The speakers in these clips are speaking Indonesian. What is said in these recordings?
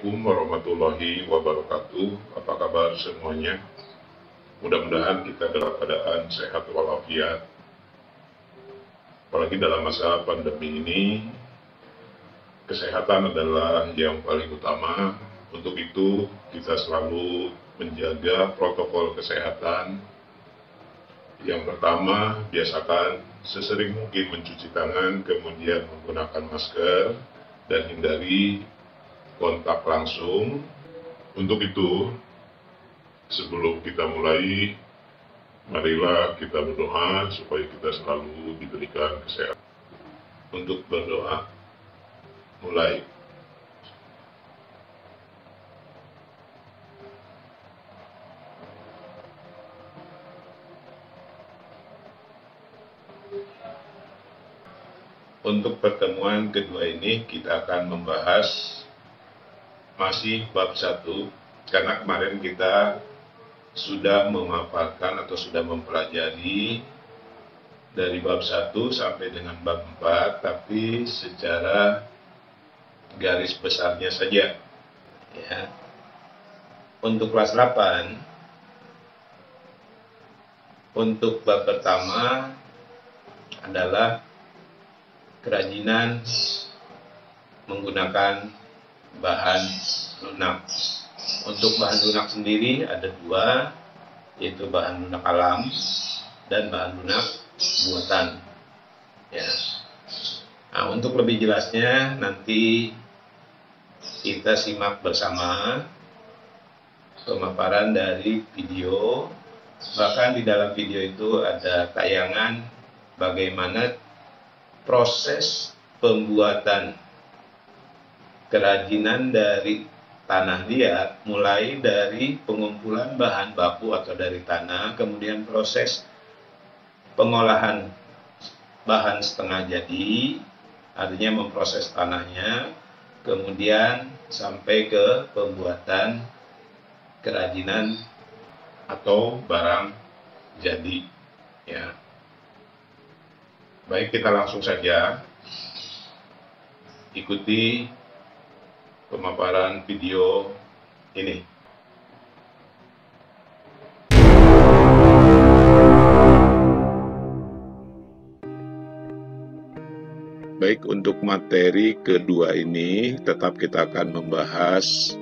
Assalamualaikum warahmatullahi wabarakatuh. Apa kabar semuanya? Mudah-mudahan kita dalam keadaan sehat walafiat. Apalagi dalam masa pandemi ini, kesehatan adalah yang paling utama. Untuk itu, kita selalu menjaga protokol kesehatan. Yang pertama, biasakan sesering mungkin mencuci tangan, kemudian menggunakan masker, dan hindari kontak langsung. Untuk itu, sebelum kita mulai, marilah kita berdoa supaya kita selalu diberikan kesehatan. Untuk berdoa, mulai. Untuk pertemuan kedua ini kita akan membahas masih bab 1, karena kemarin kita sudah memaparkan atau sudah mempelajari dari bab 1 sampai dengan bab 4, tapi secara garis besarnya saja. Ya. Untuk kelas 8, untuk bab pertama adalah kerajinan menggunakan bahan lunak. Untuk bahan lunak sendiri ada 2, yaitu bahan lunak alam dan bahan lunak buatan. Ya. Nah, untuk lebih jelasnya nanti kita simak bersama pemaparan dari video. Bahkan di dalam video itu ada tayangan bagaimana proses pembuatan kerajinan dari tanah liat, mulai dari pengumpulan bahan baku atau dari tanah, kemudian proses pengolahan bahan setengah jadi, artinya memproses tanahnya, kemudian sampai ke pembuatan kerajinan atau barang jadi. Ya. Baik, kita langsung saja ikuti pemaparan video ini. Baik, untuk materi kedua ini tetap kita akan membahas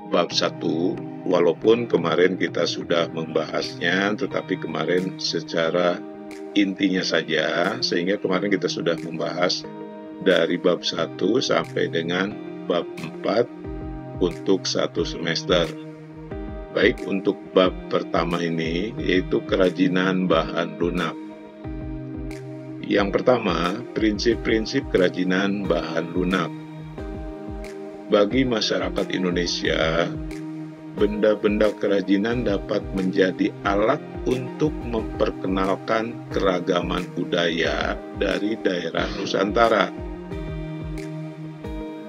bab 1, walaupun kemarin kita sudah membahasnya, tetapi kemarin secara intinya saja, sehingga kemarin kita sudah membahas dari bab 1 sampai dengan bab 4 untuk 1 semester. Baik, untuk bab pertama ini yaitu kerajinan bahan lunak. Yang pertama, prinsip-prinsip kerajinan bahan lunak. Bagi masyarakat Indonesia, benda-benda kerajinan dapat menjadi alat untuk memperkenalkan keragaman budaya dari daerah Nusantara.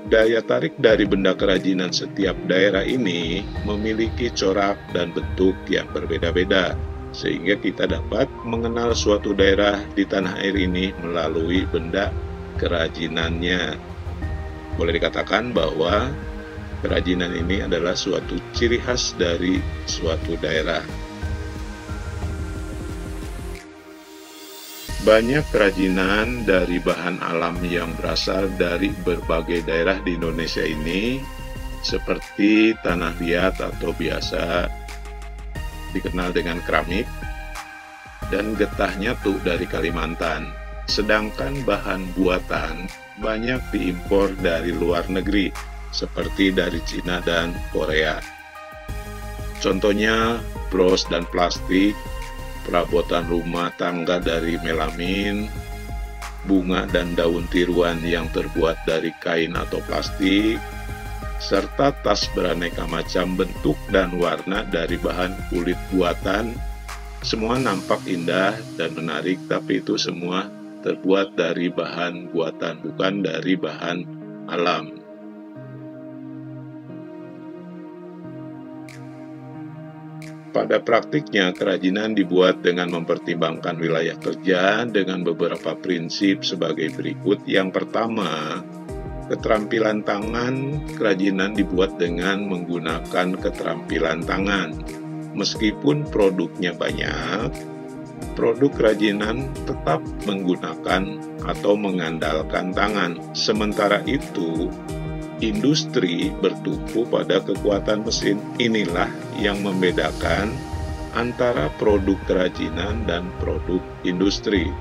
Daya tarik dari benda kerajinan setiap daerah ini memiliki corak dan bentuk yang berbeda-beda, sehingga kita dapat mengenal suatu daerah di tanah air ini melalui benda kerajinannya. Boleh dikatakan bahwa kerajinan ini adalah suatu ciri khas dari suatu daerah. Banyak kerajinan dari bahan alam yang berasal dari berbagai daerah di Indonesia ini, seperti tanah liat atau biasa dikenal dengan keramik, dan getah nyatu dari Kalimantan. Sedangkan bahan buatan banyak diimpor dari luar negeri, seperti dari Cina dan Korea. Contohnya bros dan plastik, perabotan rumah tangga dari melamin, bunga dan daun tiruan yang terbuat dari kain atau plastik, serta tas beraneka macam bentuk dan warna dari bahan kulit buatan. Semua nampak indah dan menarik, tapi itu semua terbuat dari bahan buatan, bukan dari bahan alam. Pada praktiknya, kerajinan dibuat dengan mempertimbangkan wilayah kerja dengan beberapa prinsip sebagai berikut. Yang pertama, keterampilan tangan, kerajinan dibuat dengan menggunakan keterampilan tangan. Meskipun produknya banyak, produk kerajinan tetap menggunakan atau mengandalkan tangan. Sementara itu, industri bertumpu pada kekuatan mesin. Inilah yang membedakan antara produk kerajinan dan produk industri.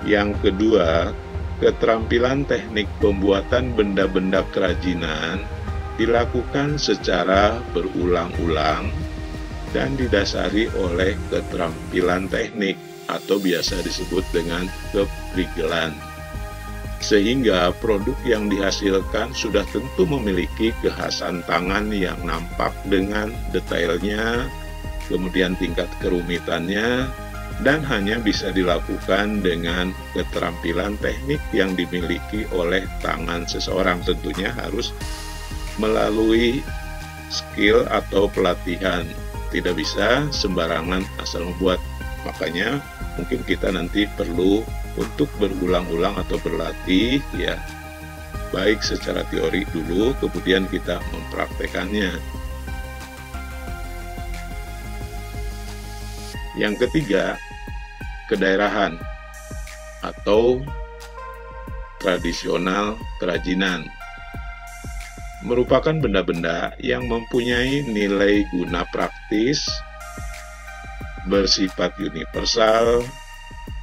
Yang kedua, keterampilan teknik pembuatan benda-benda kerajinan dilakukan secara berulang-ulang dan didasari oleh keterampilan teknik atau biasa disebut dengan keprigelan. Sehingga produk yang dihasilkan sudah tentu memiliki kekhasan tangan yang nampak dengan detailnya, kemudian tingkat kerumitannya, dan hanya bisa dilakukan dengan keterampilan teknik yang dimiliki oleh tangan seseorang. Tentunya harus melalui skill atau pelatihan. Tidak bisa sembarangan asal membuat. Makanya mungkin kita nanti perlu untuk berulang-ulang atau berlatih, ya, baik secara teori dulu, kemudian kita mempraktekannya. Yang ketiga, kedaerahan atau tradisional kerajinan merupakan benda-benda yang mempunyai nilai guna praktis, bersifat universal,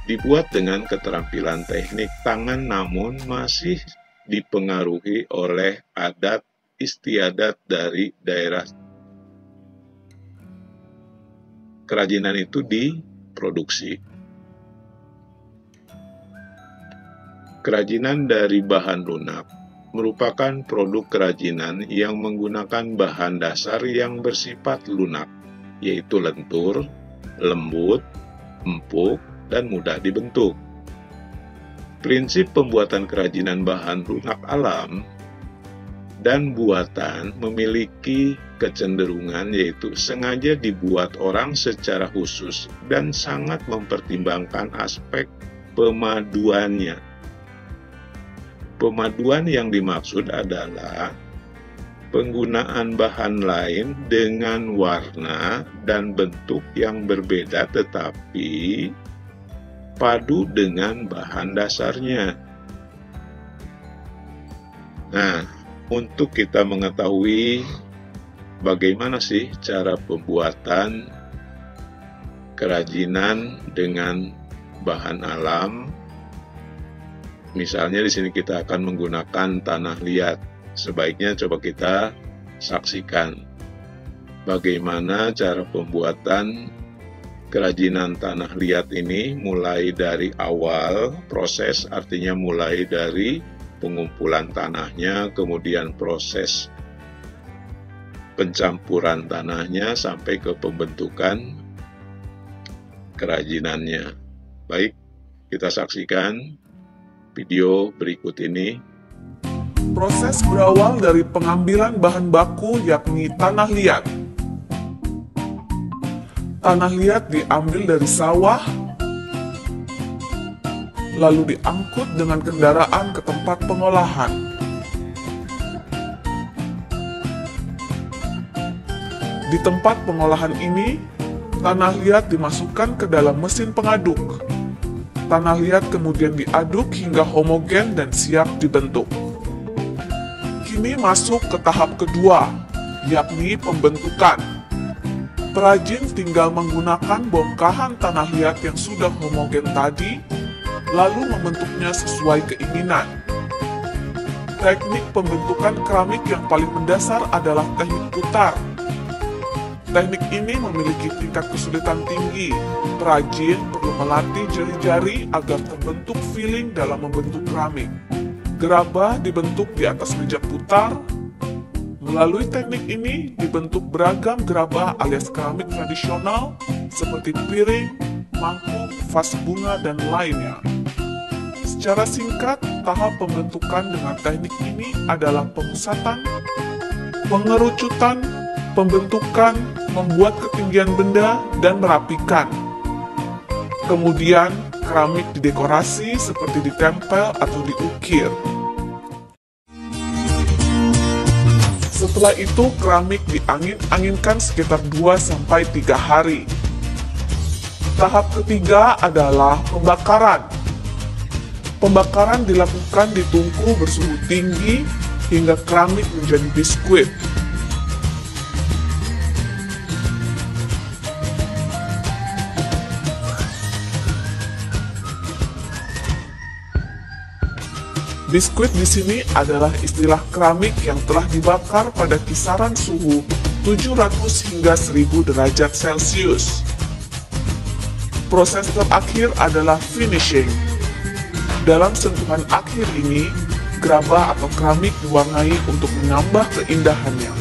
dibuat dengan keterampilan teknik tangan namun masih dipengaruhi oleh adat istiadat dari daerah kerajinan itu diproduksi. Kerajinan dari bahan lunak merupakan produk kerajinan yang menggunakan bahan dasar yang bersifat lunak, yaitu lentur, lembut, empuk, dan mudah dibentuk. Prinsip pembuatan kerajinan bahan lunak alam dan buatan memiliki kecenderungan yaitu sengaja dibuat orang secara khusus dan sangat mempertimbangkan aspek pemaduannya. Pemaduan yang dimaksud adalah penggunaan bahan lain dengan warna dan bentuk yang berbeda tetapi padu dengan bahan dasarnya. Nah, untuk kita mengetahui bagaimana sih cara pembuatan kerajinan dengan bahan alam, misalnya di sini kita akan menggunakan tanah liat. Sebaiknya coba kita saksikan bagaimana cara pembuatan kerajinan tanah liat ini, mulai dari awal proses, artinya mulai dari pengumpulan tanahnya, kemudian proses pencampuran tanahnya sampai ke pembentukan kerajinannya. Baik, kita saksikan video berikut ini. Proses berawal dari pengambilan bahan baku yakni tanah liat. Tanah liat diambil dari sawah, lalu diangkut dengan kendaraan ke tempat pengolahan. Di tempat pengolahan ini, tanah liat dimasukkan ke dalam mesin pengaduk. Tanah liat kemudian diaduk hingga homogen dan siap dibentuk. Kini masuk ke tahap kedua, yakni pembentukan. Perajin tinggal menggunakan bongkahan tanah liat yang sudah homogen tadi, lalu membentuknya sesuai keinginan. Teknik pembentukan keramik yang paling mendasar adalah teknik putar. Teknik ini memiliki tingkat kesulitan tinggi. Perajin perlu melatih jari-jari agar terbentuk feeling dalam membentuk keramik. Gerabah dibentuk di atas meja putar. Melalui teknik ini dibentuk beragam gerabah alias keramik tradisional seperti piring, mangkuk, vas bunga, dan lainnya. Secara singkat, tahap pembentukan dengan teknik ini adalah pemusatan, pengerucutan, pembentukan, membuat ketinggian benda, dan merapikan. Kemudian, keramik didekorasi seperti ditempel atau diukir. Setelah itu, keramik diangin-anginkan sekitar 2-3 hari. Tahap ketiga adalah pembakaran. Pembakaran dilakukan di tungku bersuhu tinggi hingga keramik menjadi biskuit. Biskuit di sini adalah istilah keramik yang telah dibakar pada kisaran suhu 700 hingga 1000 derajat Celcius. Proses terakhir adalah finishing. Dalam sentuhan akhir ini, gerabah atau keramik diwarnai untuk menambah keindahannya.